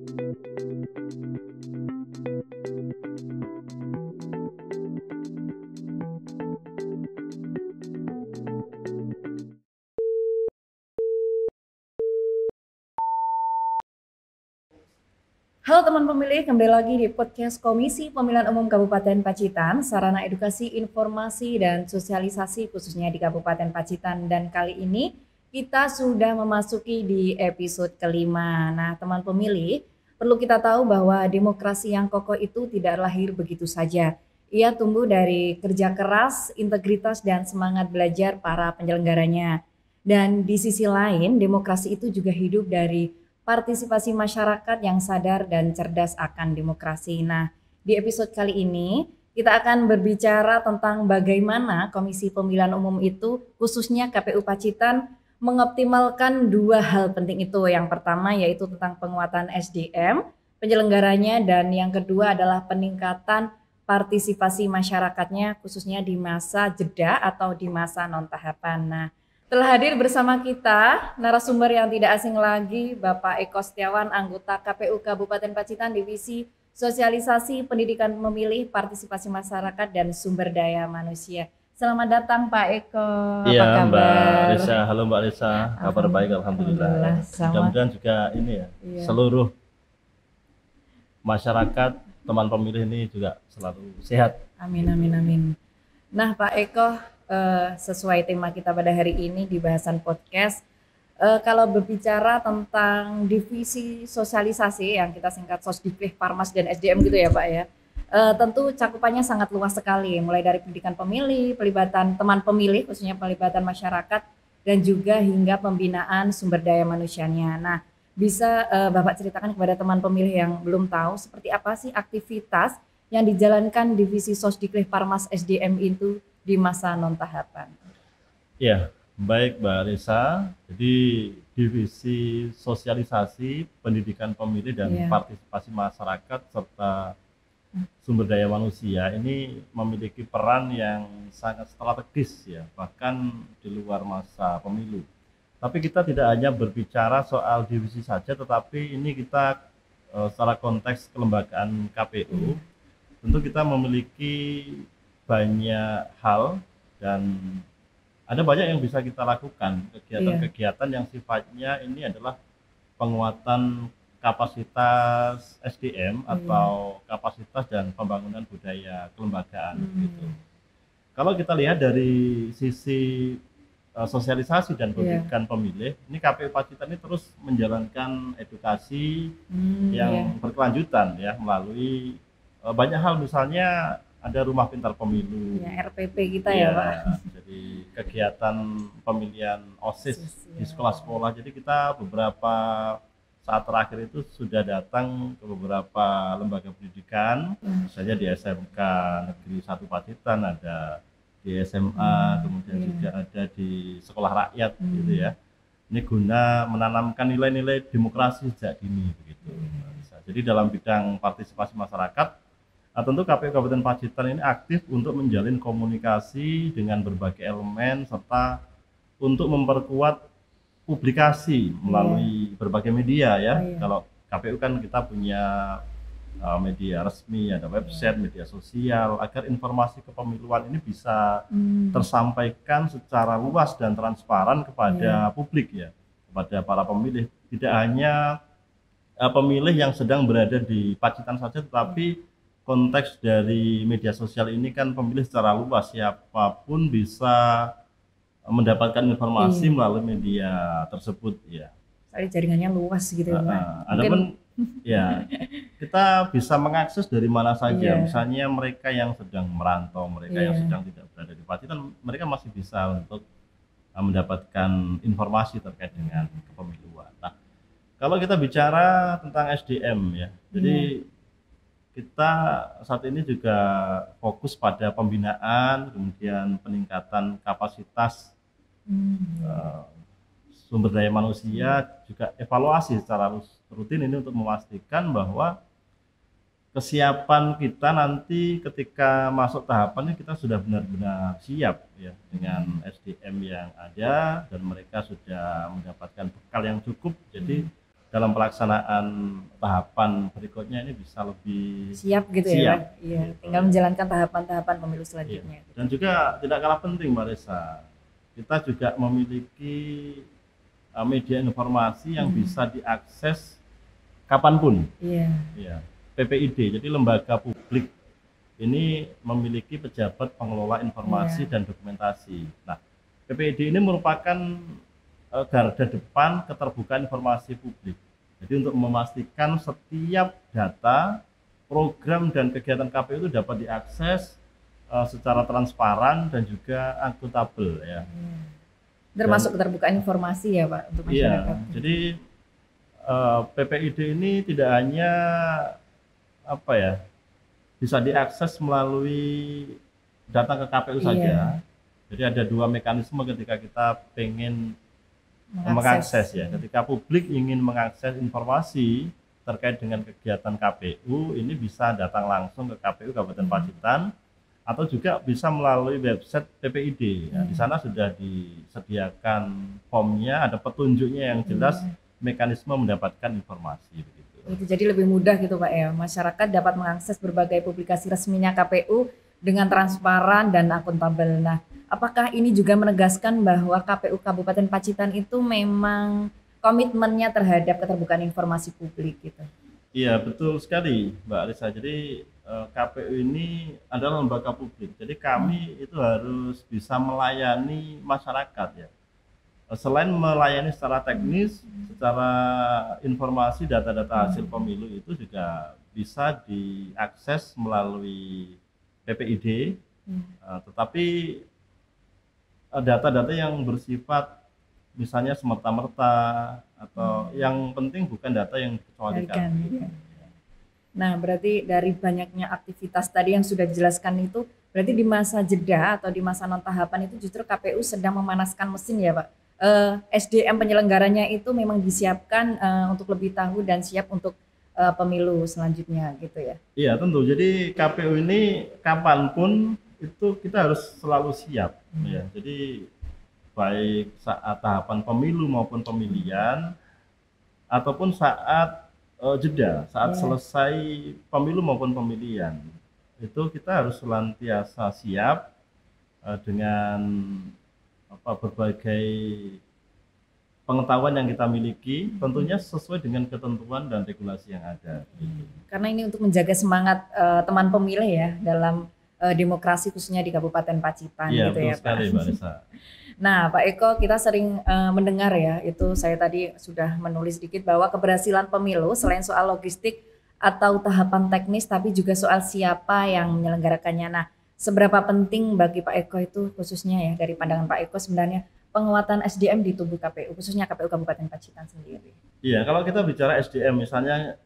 Halo teman pemilih, kembali lagi di podcast Komisi Pemilihan Umum Kabupaten Pacitan, sarana edukasi, informasi, dan sosialisasi khususnya di Kabupaten Pacitan. Dan kali ini kita sudah memasuki di episode kelima. Nah teman pemilih, perlu kita tahu bahwa demokrasi yang kokoh itu tidak lahir begitu saja. Ia tumbuh dari kerja keras, integritas, dan semangat belajar para penyelenggaranya. Dan di sisi lain, demokrasi itu juga hidup dari partisipasi masyarakat yang sadar dan cerdas akan demokrasi. Nah, di episode kali ini kita akan berbicara tentang bagaimana Komisi Pemilihan Umum itu, khususnya KPU Pacitan, mengoptimalkan dua hal penting itu. Yang pertama yaitu tentang penguatan SDM, penyelenggaranya, dan yang kedua adalah peningkatan partisipasi masyarakatnya, khususnya di masa jeda atau di masa non-tahapan. Nah, telah hadir bersama kita narasumber yang tidak asing lagi, Bapak Eko Setiawan, anggota KPU Kabupaten Pacitan, Divisi Sosialisasi Pendidikan Pemilih, Partisipasi Masyarakat, dan Sumber Daya Manusia. Selamat datang Pak Eko, apa Iya kabar? Mbak Risa, halo Mbak Risa, kabar baik alhamdulillah. Alhamdulillah, sama. Mudah-mudahan juga ini ya, Iya. seluruh masyarakat, teman pemilih ini juga selalu sehat. Amin, amin, amin. Nah Pak Eko, sesuai tema kita pada hari ini di bahasan podcast, kalau berbicara tentang divisi sosialisasi yang kita singkat Sosdiklik, Parmas, dan SDM gitu ya Pak ya, tentu cakupannya sangat luas sekali, mulai dari pendidikan pemilih, pelibatan teman pemilih, khususnya pelibatan masyarakat, dan juga hingga pembinaan sumber daya manusianya. Nah, bisa Bapak ceritakan kepada teman pemilih yang belum tahu seperti apa sih aktivitas yang dijalankan divisi Sosdiklik, Parmas, SDM itu di masa non-tahapan? Ya, baik Mbak Risa, jadi divisi sosialisasi, pendidikan pemilih dan partisipasi masyarakat serta sumber daya manusia ini memiliki peran yang sangat strategis ya, bahkan di luar masa pemilu. Tapi kita tidak hanya berbicara soal divisi saja, tetapi ini kita secara konteks kelembagaan KPU, tentu kita memiliki banyak hal dan ada banyak yang bisa kita lakukan, kegiatan-kegiatan yang sifatnya ini adalah penguatan kapasitas SDM atau kapasitas dan pembangunan budaya kelembagaan gitu. Kalau kita lihat dari sisi sosialisasi dan pendidikan pemilih, ini KPU Pacitan ini terus menjalankan edukasi yang berkelanjutan ya melalui banyak hal, misalnya ada rumah pintar pemilu, RPP kita ya Pak. Jadi kegiatan pemilihan OSIS di sekolah-sekolah. Jadi kita beberapa saat terakhir itu sudah datang ke beberapa lembaga pendidikan, misalnya di SMK Negeri 1 Pacitan, ada di SMA, kemudian juga ada di sekolah rakyat gitu ya. Ini guna menanamkan nilai-nilai demokrasi sejak dini begitu. Jadi dalam bidang partisipasi masyarakat, tentu KPU Kabupaten Pacitan ini aktif untuk menjalin komunikasi dengan berbagai elemen serta untuk memperkuat publikasi melalui berbagai media ya. Kalau KPU kan kita punya media resmi, ada website, media sosial, agar informasi kepemiluan ini bisa tersampaikan secara luas dan transparan kepada publik ya, kepada para pemilih. Tidak hanya pemilih yang sedang berada di Pacitan saja, tetapi konteks dari media sosial ini kan pemilih secara luas, siapapun bisa mendapatkan informasi melalui media tersebut ya. Jaringannya luas gitu ya Pak. Adapun ya kita bisa mengakses dari mana saja, misalnya mereka yang sedang merantau, mereka yang sedang tidak berada di Pacitan, mereka masih bisa untuk mendapatkan informasi terkait dengan kepemiluan. Nah, kalau kita bicara tentang SDM ya, jadi kita saat ini juga fokus pada pembinaan, kemudian peningkatan kapasitas sumber daya manusia, juga evaluasi secara rutin ini untuk memastikan bahwa kesiapan kita nanti ketika masuk tahapannya kita sudah benar-benar siap ya dengan SDM yang ada dan mereka sudah mendapatkan bekal yang cukup. Jadi dalam pelaksanaan tahapan berikutnya ini bisa lebih siap gitu siap. ya Pak? Iya, tinggal menjalankan tahapan-tahapan pemilu selanjutnya. Dan juga tidak kalah penting Mbak Resa, kita juga memiliki media informasi yang bisa diakses kapanpun. Ya. PPID, jadi lembaga publik ini memiliki pejabat pengelola informasi dan dokumentasi. Nah, PPID ini merupakan garda depan keterbukaan informasi publik. Jadi untuk memastikan setiap data, program dan kegiatan KPU itu dapat diakses secara transparan dan juga akuntabel ya. Termasuk keterbukaan informasi ya Pak untuk masyarakat. Iya, jadi PPID ini tidak hanya bisa diakses melalui data ke KPU saja. Jadi ada dua mekanisme ketika kita pengen mengakses ya. Ketika publik ingin mengakses informasi terkait dengan kegiatan KPU, ini bisa datang langsung ke KPU Kabupaten Pacitan atau juga bisa melalui website PPID. Nah, di sana sudah disediakan formnya, ada petunjuknya yang jelas mekanisme mendapatkan informasi begitu. Itu jadi lebih mudah gitu Pak ya. Masyarakat dapat mengakses berbagai publikasi resminya KPU dengan transparan dan akuntabel. Nah, apakah ini juga menegaskan bahwa KPU Kabupaten Pacitan itu memang komitmennya terhadap keterbukaan informasi publik gitu? Iya, betul sekali Mbak Alisa. Jadi KPU ini adalah lembaga publik. Jadi kami itu harus bisa melayani masyarakat ya. Selain melayani secara teknis, secara informasi data-data hasil pemilu itu juga bisa diakses melalui PPID. Tetapi data-data yang bersifat misalnya semerta-merta atau yang penting bukan data yang dikecualikan. Nah, berarti dari banyaknya aktivitas tadi yang sudah dijelaskan itu, berarti di masa jeda atau di masa non tahapan itu justru KPU sedang memanaskan mesin ya Pak. SDM penyelenggaranya itu memang disiapkan untuk lebih tahu dan siap untuk pemilu selanjutnya gitu ya. Iya tentu, jadi KPU ini kapanpun itu kita harus selalu siap ya. Jadi baik saat tahapan pemilu maupun pemilihan ataupun saat jeda, saat selesai pemilu maupun pemilihan, itu kita harus senantiasa siap dengan berbagai pengetahuan yang kita miliki, tentunya sesuai dengan ketentuan dan regulasi yang ada. Karena ini untuk menjaga semangat teman pemilih ya dalam demokrasi khususnya di Kabupaten Pacitan gitu ya Pak. Sekali, Mbak Nisa. Nah Pak Eko, kita sering mendengar ya, itu saya tadi sudah menulis sedikit bahwa keberhasilan pemilu selain soal logistik atau tahapan teknis, tapi juga soal siapa yang menyelenggarakannya. Nah, seberapa penting bagi Pak Eko itu khususnya ya dari pandangan Pak Eko sebenarnya penguatan SDM di tubuh KPU, khususnya KPU Kabupaten Pacitan sendiri? Iya, kalau kita bicara SDM misalnya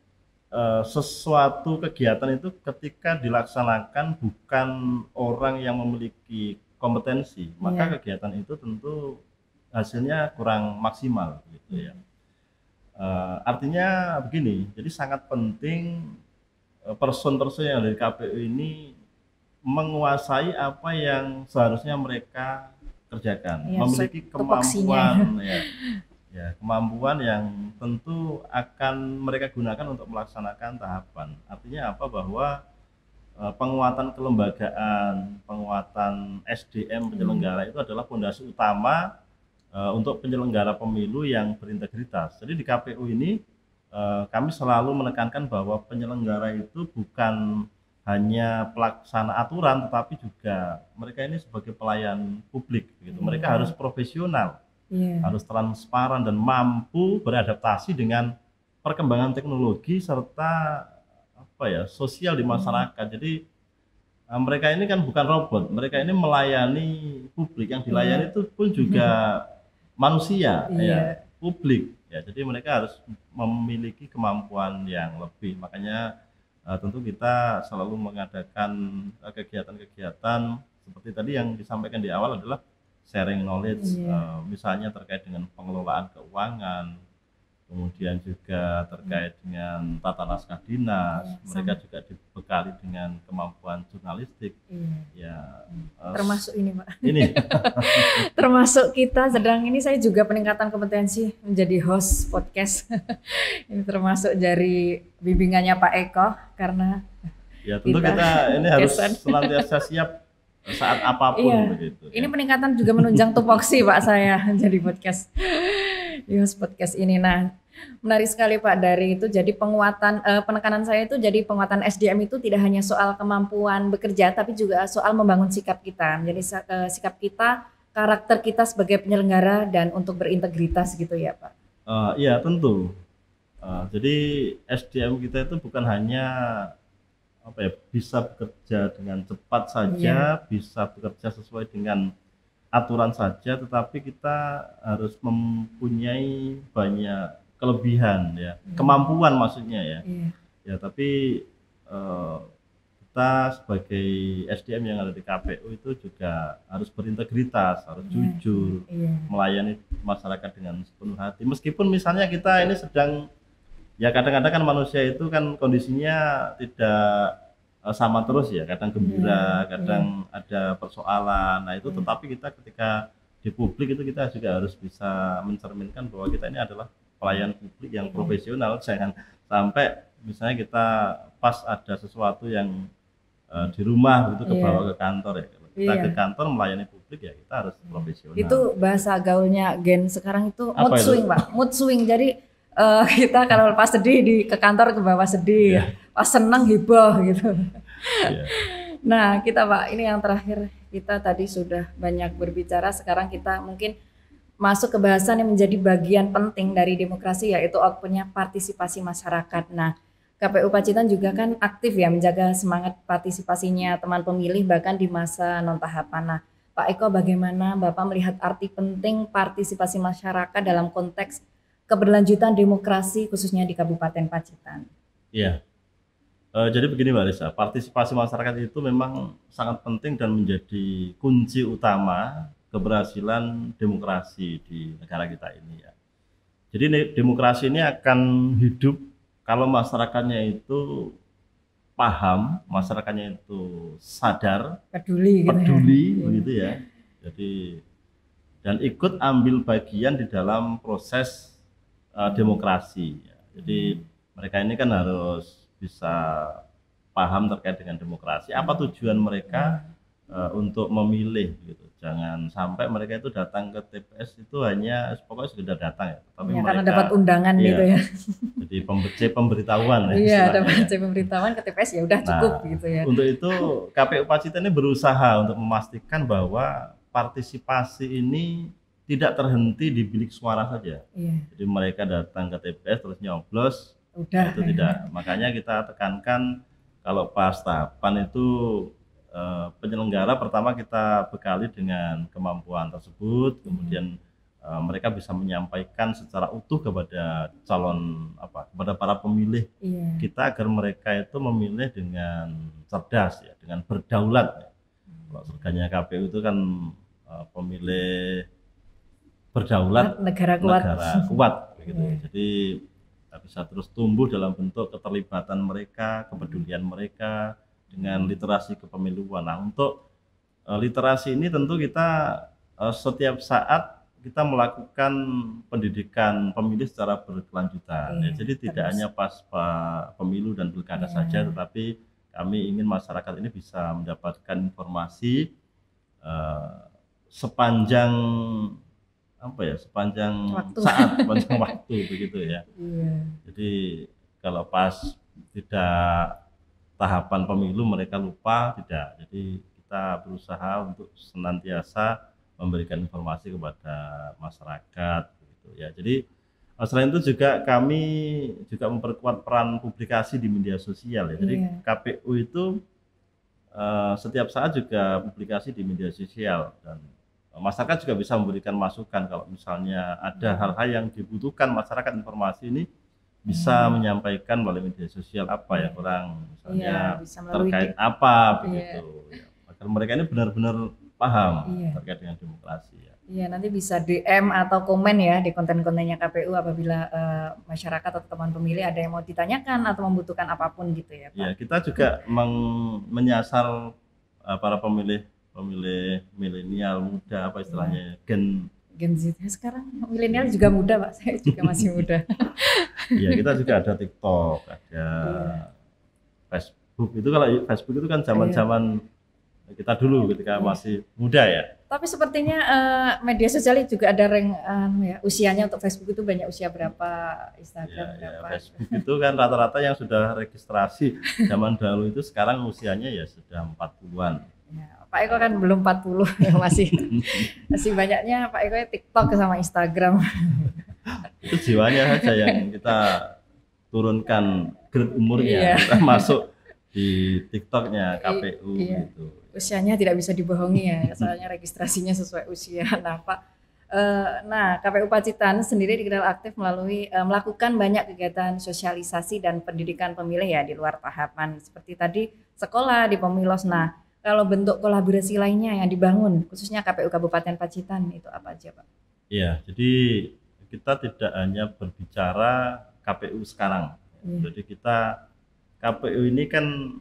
sesuatu kegiatan itu ketika dilaksanakan bukan orang yang memiliki kompetensi, maka kegiatan itu tentu hasilnya kurang maksimal gitu ya. Artinya begini, jadi sangat penting person-person yang dari KPU ini menguasai apa yang seharusnya mereka kerjakan, memiliki kemampuan kemampuan yang tentu akan mereka gunakan untuk melaksanakan tahapan. Artinya apa? Bahwa penguatan kelembagaan, penguatan SDM penyelenggara itu adalah fondasi utama untuk penyelenggara pemilu yang berintegritas. Jadi di KPU ini kami selalu menekankan bahwa penyelenggara itu bukan hanya pelaksana aturan, tetapi juga mereka ini sebagai pelayan publik gitu. Mereka harus profesional, harus transparan dan mampu beradaptasi dengan perkembangan teknologi serta sosial di masyarakat. Jadi mereka ini kan bukan robot, mereka ini melayani publik, yang dilayani itu pun juga manusia ya, publik ya. Jadi mereka harus memiliki kemampuan yang lebih. Makanya tentu kita selalu mengadakan kegiatan-kegiatan seperti tadi yang disampaikan di awal adalah sharing knowledge, misalnya terkait dengan pengelolaan keuangan, kemudian juga terkait dengan tata naskah dinas, mereka juga dibekali dengan kemampuan jurnalistik. Ya, termasuk ini Pak. Ini termasuk kita sedang ini saya juga peningkatan kompetensi menjadi host podcast. Ini termasuk dari bimbingannya Pak Eko karena ya tentu kita ini harus senantiasa siap saat apapun begitu. Ini peningkatan juga menunjang tupoksi Pak saya jadi podcast. Di host podcast ini. Nah, menarik sekali Pak dari itu. Jadi penguatan penekanan saya itu jadi penguatan SDM itu tidak hanya soal kemampuan bekerja, tapi juga soal membangun sikap kita. Jadi sikap kita, karakter kita sebagai penyelenggara dan untuk berintegritas gitu ya Pak. Iya tentu. Jadi SDM kita itu bukan hanya bisa bekerja dengan cepat saja, bisa bekerja sesuai dengan aturan saja, tetapi kita harus mempunyai banyak kelebihan ya, kemampuan maksudnya ya. Ya tapi kita sebagai SDM yang ada di KPU itu juga harus berintegritas, harus jujur, melayani masyarakat dengan sepenuh hati. Meskipun misalnya kita ini sedang ya kadang-kadang kan manusia itu kan kondisinya tidak sama terus ya, kadang gembira, kadang ada persoalan. Nah itu tetapi kita ketika di publik itu kita juga harus bisa mencerminkan bahwa kita ini adalah pelayan publik yang profesional. Jangan sampai misalnya kita pas ada sesuatu yang di rumah gitu kebawa ke kantor ya. Kita ke kantor melayani publik ya kita harus profesional. Itu bahasa gaulnya Gen sekarang itu mood swing Pak, mood swing. Jadi kita kalau pas sedih ke kantor ke bawah sedih, pas senang heboh gitu. Nah kita Pak, ini yang terakhir, kita tadi sudah banyak berbicara, sekarang kita mungkin masuk ke bahasan yang menjadi bagian penting dari demokrasi, yaitu outputnya partisipasi masyarakat. Nah KPU Pacitan juga kan aktif ya menjaga semangat partisipasinya teman pemilih bahkan di masa non tahapan. Nah Pak Eko, bagaimana Bapak melihat arti penting partisipasi masyarakat dalam konteks keberlanjutan demokrasi khususnya di Kabupaten Pacitan? Iya, jadi begini Mbak Lisa, partisipasi masyarakat itu memang sangat penting dan menjadi kunci utama keberhasilan demokrasi di negara kita ini ya. Jadi demokrasi ini akan hidup kalau masyarakatnya itu paham, masyarakatnya itu sadar, peduli begitu ya. Jadi dan ikut ambil bagian di dalam proses demokrasi. Jadi mereka ini kan harus bisa paham terkait dengan demokrasi. Apa tujuan mereka untuk memilih gitu. Jangan sampai mereka itu datang ke TPS itu hanya pokoknya sekedar datang ya. Tapi ya, mereka karena dapat undangan gitu ya. Jadi pemberitahuan ya. Iya, dapat pemberitahuan ke TPS ya udah cukup gitu ya. Untuk itu KPU Pacitan ini berusaha untuk memastikan bahwa partisipasi ini tidak terhenti di bilik suara saja. Jadi mereka datang ke TPS terus nyoblos, itu tidak. Makanya kita tekankan kalau pas tahapan itu penyelenggara pertama kita bekali dengan kemampuan tersebut, kemudian mereka bisa menyampaikan secara utuh kepada kepada para pemilih kita agar mereka itu memilih dengan cerdas ya, dengan berdaulat. Ya. Kalau surganya KPU itu kan pemilih berdaulat, negara kuat begitu. Jadi bisa terus tumbuh dalam bentuk keterlibatan mereka, kepedulian mereka dengan literasi kepemiluan. Nah, untuk literasi ini tentu kita setiap saat kita melakukan pendidikan pemilih secara berkelanjutan. Ya, jadi tidak hanya pas pemilu dan pilkada saja, tetapi kami ingin masyarakat ini bisa mendapatkan informasi sepanjang sepanjang waktu begitu ya. Jadi kalau pas tidak tahapan pemilu mereka lupa, tidak. Jadi kita berusaha untuk senantiasa memberikan informasi kepada masyarakat begitu ya. Jadi selain itu juga kami juga memperkuat peran publikasi di media sosial ya. Jadi KPU itu setiap saat juga publikasi di media sosial dan masyarakat juga bisa memberikan masukan kalau misalnya ada hal-hal yang dibutuhkan masyarakat, informasi ini bisa menyampaikan melalui media sosial apa yang kurang misalnya terkait apa begitu ya. Agar mereka ini benar-benar paham terkait dengan demokrasi ya. Iya, nanti bisa DM atau komen ya di konten-kontennya KPU apabila masyarakat atau teman pemilih ada yang mau ditanyakan atau membutuhkan apapun gitu ya, Ya, Pak. kita juga menyasar para pemilih milenial muda, apa istilahnya, Gen Z sekarang milenial juga muda, Pak. Saya juga masih muda. ya kita juga ada TikTok, ada Facebook. Itu kalau Facebook itu kan zaman-zaman kita dulu ketika masih muda ya. Tapi sepertinya media sosial juga ada usianya. Untuk Facebook itu banyak usia berapa, Instagram berapa. Facebook itu kan rata-rata yang sudah registrasi zaman dahulu itu sekarang usianya ya sudah 40-an. Ya, Pak Eko kan belum 40 ya, masih banyaknya Pak Eko TikTok sama Instagram. Itu jiwanya saja yang kita turunkan grade umurnya, kita masuk di TikToknya KPU gitu. Usianya tidak bisa dibohongi ya, soalnya registrasinya sesuai usia. Nah, Pak, KPU Pacitan sendiri dikenal aktif melakukan banyak kegiatan sosialisasi dan pendidikan pemilih ya di luar tahapan seperti tadi sekolah di Pemilos. Nah, kalau bentuk kolaborasi lainnya yang dibangun khususnya KPU Kabupaten Pacitan itu apa aja, Pak? Iya, jadi kita tidak hanya berbicara KPU sekarang. Jadi KPU ini kan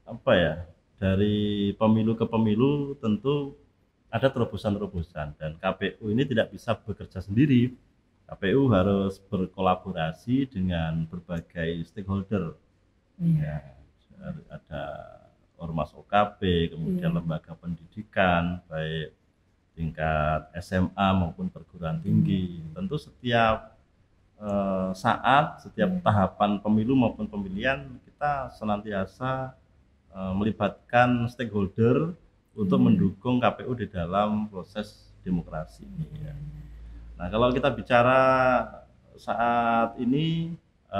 apa ya? Dari pemilu ke pemilu tentu ada terobosan-terobosan dan KPU ini tidak bisa bekerja sendiri. KPU harus berkolaborasi dengan berbagai stakeholder. Ya, ada ormas OKP, kemudian lembaga pendidikan baik tingkat SMA maupun perguruan tinggi. Tentu setiap setiap tahapan pemilu maupun pemilihan kita senantiasa melibatkan stakeholder untuk mendukung KPU di dalam proses demokrasi. Nah, kalau kita bicara saat ini,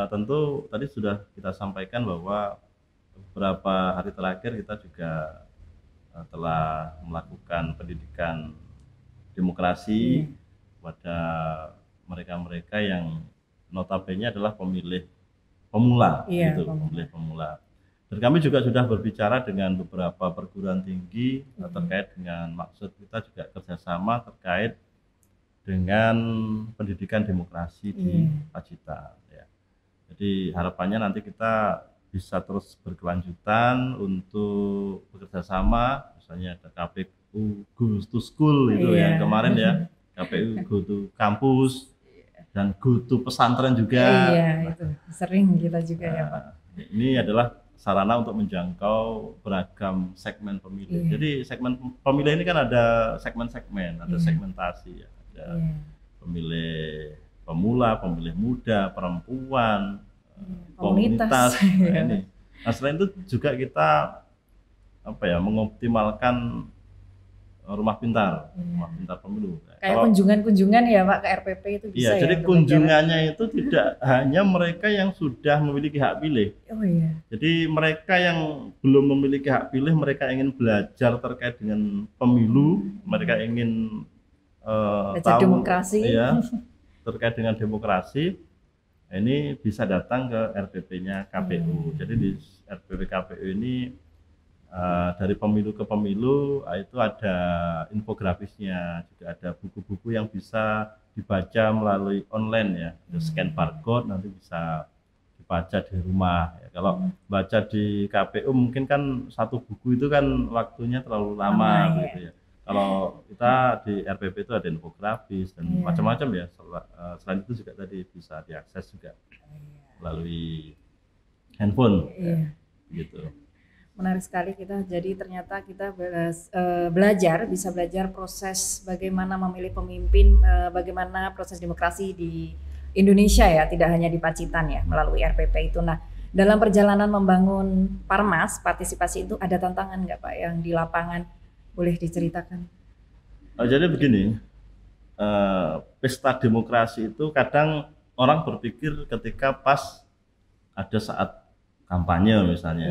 tentu tadi sudah kita sampaikan bahwa beberapa hari terakhir kita juga telah melakukan pendidikan demokrasi pada mereka-mereka yang notabene adalah pemilih pemula, pemilih pemula. Dan kami juga sudah berbicara dengan beberapa perguruan tinggi terkait dengan maksud kita juga kerjasama terkait dengan pendidikan demokrasi di Pacitan. Ya. Jadi harapannya nanti kita bisa terus berkelanjutan untuk bekerjasama, misalnya ada KPU Go to School itu yang kemarin ya, KPU Go to Kampus dan Go to Pesantren juga. Itu sering kita juga ya, Pak. Ini adalah sarana untuk menjangkau beragam segmen pemilih. Jadi segmen pemilih ini kan ada segmen-segmen, ada segmentasi ya. Ada pemilih pemula, pemilih muda, perempuan, komunitas. Nah, selain itu juga kita mengoptimalkan rumah pintar pemilu. Kayak kunjungan-kunjungan ya Pak ke RPP itu bisa ya. Jadi kunjungannya itu tidak hanya mereka yang sudah memiliki hak pilih. Jadi mereka yang belum memiliki hak pilih, mereka ingin belajar terkait dengan pemilu, mereka ingin tahu demokrasi. Terkait dengan demokrasi. Ini bisa datang ke RPP-nya KPU. Jadi di RPP KPU ini dari pemilu ke pemilu itu ada infografisnya, juga ada buku-buku yang bisa dibaca melalui online ya, scan barcode nanti bisa dibaca di rumah ya. Kalau baca di KPU mungkin kan satu buku itu kan waktunya terlalu lama gitu ya. Kalau kita di RPP itu ada infografis dan macam-macam ya. Selain itu juga tadi bisa diakses juga melalui handphone gitu. Menarik sekali kita. Jadi ternyata kita bisa belajar proses bagaimana memilih pemimpin, bagaimana proses demokrasi di Indonesia ya, tidak hanya di Pacitan ya melalui RPP itu. Nah, dalam perjalanan membangun Parmas, partisipasi itu ada tantangan nggak Pak yang di lapangan? Boleh diceritakan? Jadi begini, pesta demokrasi itu kadang orang berpikir ketika pas ada saat kampanye misalnya.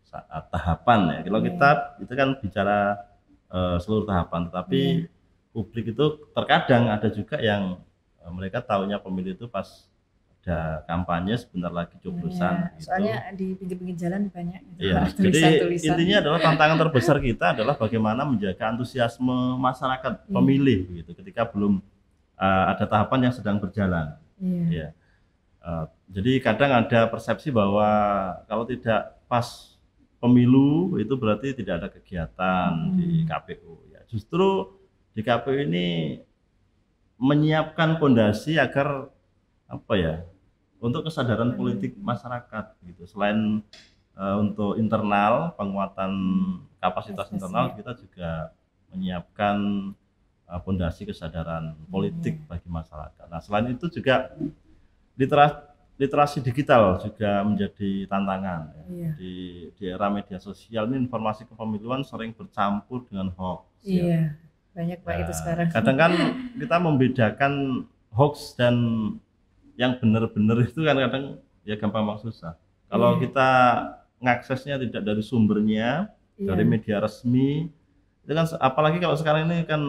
Saat tahapan ya. Kalau kita itu kan bicara seluruh tahapan, tetapi publik itu terkadang ada juga yang mereka tahunya pemilu itu pas ada kampanye, sebentar lagi coblosan. Iya, soalnya di pinggir-pinggir jalan banyak Iya, jadi tulisan-tulisan. intinya adalah tantangan terbesar kita adalah bagaimana menjaga antusiasme masyarakat pemilih gitu ketika belum ada tahapan yang sedang berjalan. Iya. Ya. Jadi kadang ada persepsi bahwa kalau tidak pas pemilu itu berarti tidak ada kegiatan di KPU. Ya, justru di KPU ini menyiapkan fondasi agar apa ya, untuk kesadaran politik masyarakat gitu. Selain untuk internal, penguatan kapasitas internal, kita juga menyiapkan fondasi kesadaran politik bagi masyarakat. Nah, selain itu juga literasi digital juga menjadi tantangan. Iya. Di era media sosial ini informasi kepemiluan sering bercampur dengan hoax. Iya, banyak Pak itu sekarang. Kadang kan kita membedakan hoax dan yang benar-benar itu kan kadang ya gampang susah. Kalau kita ngaksesnya tidak dari sumbernya, dari media resmi, itu kan apalagi kalau sekarang ini kan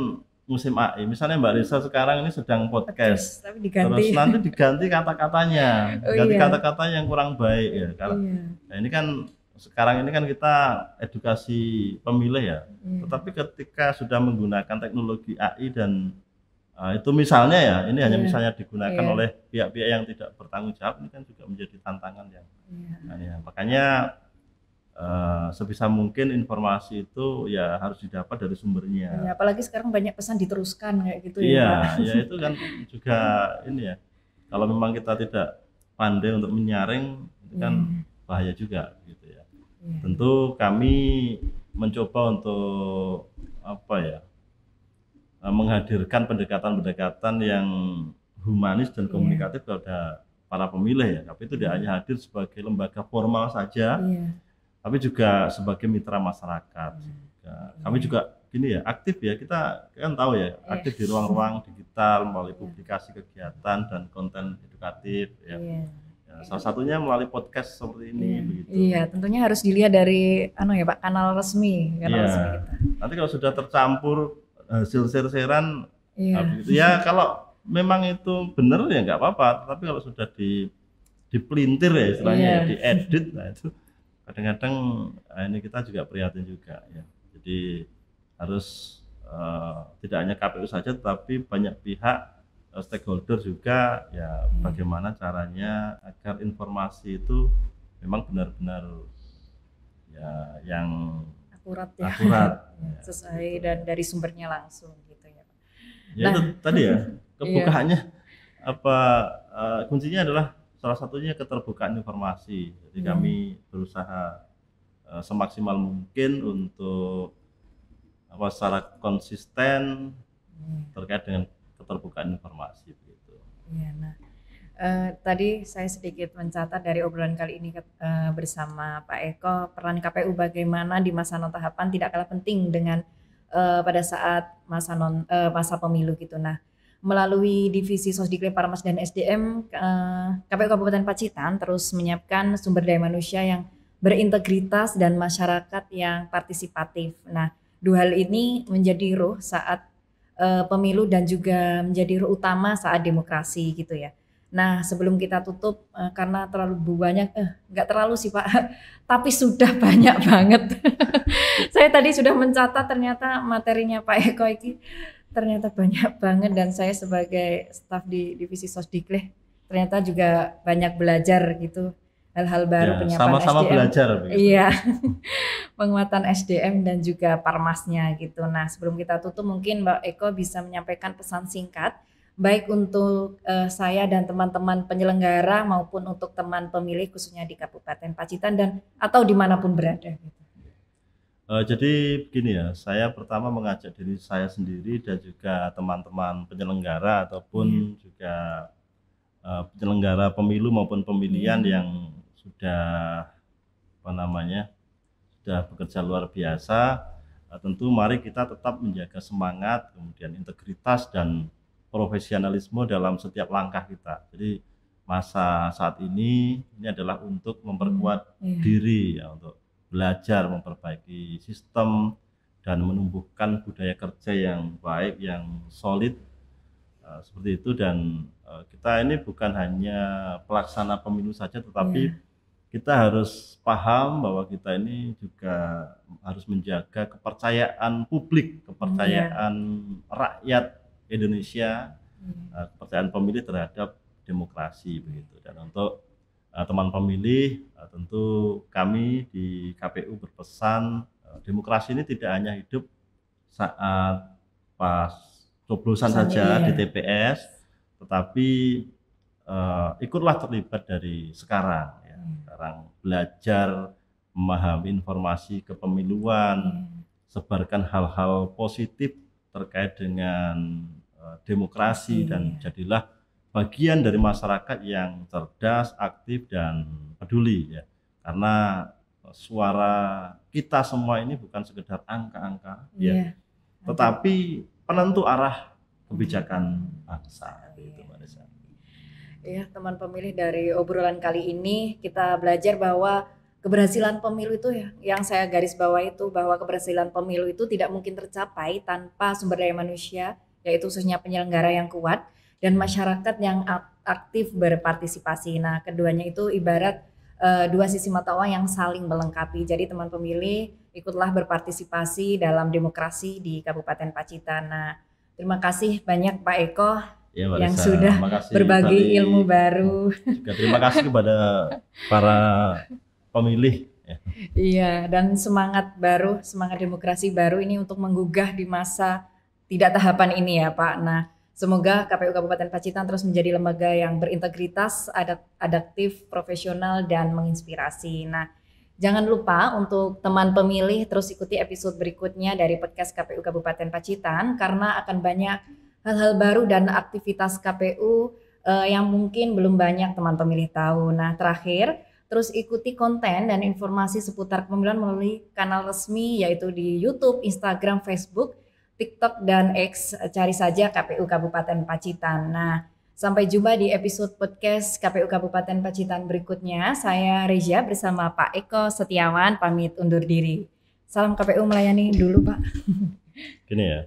musim AI. Misalnya Mbak Risa sekarang ini sedang podcast, tapi diganti. Terus nanti diganti kata-katanya, ganti kata-kata yang kurang baik ya. Nah, ini kan sekarang ini kan kita edukasi pemilih ya. Tetapi ketika sudah menggunakan teknologi AI dan itu misalnya ya, ini hanya misalnya digunakan oleh pihak-pihak yang tidak bertanggung jawab, ini kan juga menjadi tantangan yang makanya sebisa mungkin informasi itu ya harus didapat dari sumbernya. Ya, apalagi sekarang banyak pesan diteruskan kayak gitu ya. Iya, ya itu kan juga ini ya. Kalau memang kita tidak pandai untuk menyaring, itu kan bahaya juga gitu ya. Tentu kami mencoba untuk apa ya, menghadirkan pendekatan-pendekatan yang humanis dan komunikatif kepada para pemilih ya. Tapi itu tidak hanya hadir sebagai lembaga formal saja, tapi juga sebagai mitra masyarakat. Kami juga gini ya, aktif ya, kita kan tahu ya, aktif di ruang-ruang digital melalui publikasi kegiatan dan konten edukatif ya. Ya, salah satunya melalui podcast seperti ini begitu. Iya, tentunya harus dilihat dari ya Pak, kanal resmi kita. Nanti kalau sudah tercampur hasil share-sharean ya, kalau memang itu benar ya nggak apa-apa, tapi kalau sudah dipelintir ya istilahnya, diedit, nah itu kadang-kadang ini kita juga prihatin juga ya. Jadi harus tidak hanya KPU saja, tapi banyak pihak stakeholder juga ya, bagaimana caranya agar informasi itu memang benar-benar ya yang akurat sesuai dan dari sumbernya langsung gitu ya Pak. Ya itu tadi ya, kebukaannya kuncinya adalah salah satunya keterbukaan informasi. Jadi kami berusaha semaksimal mungkin untuk secara konsisten terkait dengan keterbukaan informasi begitu. Iya, nah tadi saya sedikit mencatat dari obrolan kali ini bersama Pak Eko, peran KPU bagaimana di masa non tahapan tidak kalah penting dengan pada saat masa pemilu gitu. Nah, melalui divisi Sosdikle, Parmas dan SDM, KPU Kabupaten Pacitan terus menyiapkan sumber daya manusia yang berintegritas dan masyarakat yang partisipatif. Nah, dua hal ini menjadi ruh saat pemilu dan juga menjadi ruh utama saat demokrasi gitu ya. Nah, sebelum kita tutup, karena terlalu banyak, nggak terlalu sih Pak, tapi sudah banyak banget. Saya tadi sudah mencatat, ternyata materinya Pak Eko ini ternyata banyak banget, dan saya sebagai staf di divisi Sosdikle ternyata juga banyak belajar gitu, hal-hal baru, penyiapan sama-sama SDM. Belajar begitu. Iya, penguatan SDM dan juga Parmasnya gitu. Nah, sebelum kita tutup mungkin Mbak Eko bisa menyampaikan pesan singkat baik untuk saya dan teman-teman penyelenggara maupun untuk teman pemilih khususnya di Kabupaten Pacitan dan atau dimanapun berada. Jadi begini ya, saya pertama mengajak diri saya sendiri dan juga teman-teman penyelenggara ataupun juga penyelenggara pemilu maupun pemilihan yang sudah sudah bekerja luar biasa. Tentu mari kita tetap menjaga semangat, kemudian integritas dan profesionalisme dalam setiap langkah kita. Jadi masa saat ini adalah untuk memperkuat diri ya, untuk belajar memperbaiki sistem dan menumbuhkan budaya kerja yang baik, yang solid seperti itu, dan kita ini bukan hanya pelaksana pemilu saja, tetapi kita harus paham bahwa kita ini juga harus menjaga kepercayaan publik, kepercayaan rakyat Indonesia, kepercayaan pemilih terhadap demokrasi begitu. Dan untuk teman pemilih, tentu kami di KPU berpesan demokrasi ini tidak hanya hidup saat pas coblosan saja di TPS, tetapi ikutlah terlibat dari sekarang ya. Sekarang belajar memahami informasi kepemiluan, sebarkan hal-hal positif terkait dengan demokrasi dan jadilah bagian dari masyarakat yang cerdas, aktif dan peduli ya. Karena suara kita semua ini bukan sekedar angka-angka ya, tetapi penentu arah kebijakan bangsa itu, Mbak Desa. Ya, teman pemilih, dari obrolan kali ini kita belajar bahwa keberhasilan pemilu itu yang saya garis bawah itu, bahwa keberhasilan pemilu itu tidak mungkin tercapai tanpa sumber daya manusia, yaitu khususnya penyelenggara yang kuat dan masyarakat yang aktif berpartisipasi. Nah, keduanya itu ibarat dua sisi mata uang yang saling melengkapi. Jadi teman pemilih ikutlah berpartisipasi dalam demokrasi di Kabupaten Pacitan. Nah, terima kasih banyak Pak Eko yang sudah berbagi ilmu baru. Juga terima kasih kepada para pemilih. Iya, dan semangat baru, semangat demokrasi baru ini untuk menggugah di masa tidak tahapan ini ya Pak. Nah, semoga KPU Kabupaten Pacitan terus menjadi lembaga yang berintegritas, adaptif, profesional, dan menginspirasi. Nah, jangan lupa untuk teman pemilih terus ikuti episode berikutnya dari podcast KPU Kabupaten Pacitan, karena akan banyak hal-hal baru dan aktivitas KPU yang mungkin belum banyak teman pemilih tahu. Nah, terakhir, terus ikuti konten dan informasi seputar kepemiluan melalui kanal resmi yaitu di YouTube, Instagram, Facebook, TikTok, dan X. Cari saja KPU Kabupaten Pacitan. Nah, sampai jumpa di episode podcast KPU Kabupaten Pacitan berikutnya. Saya Reja bersama Pak Eko Setiawan pamit undur diri. Salam KPU melayani dulu Pak. Gini ya,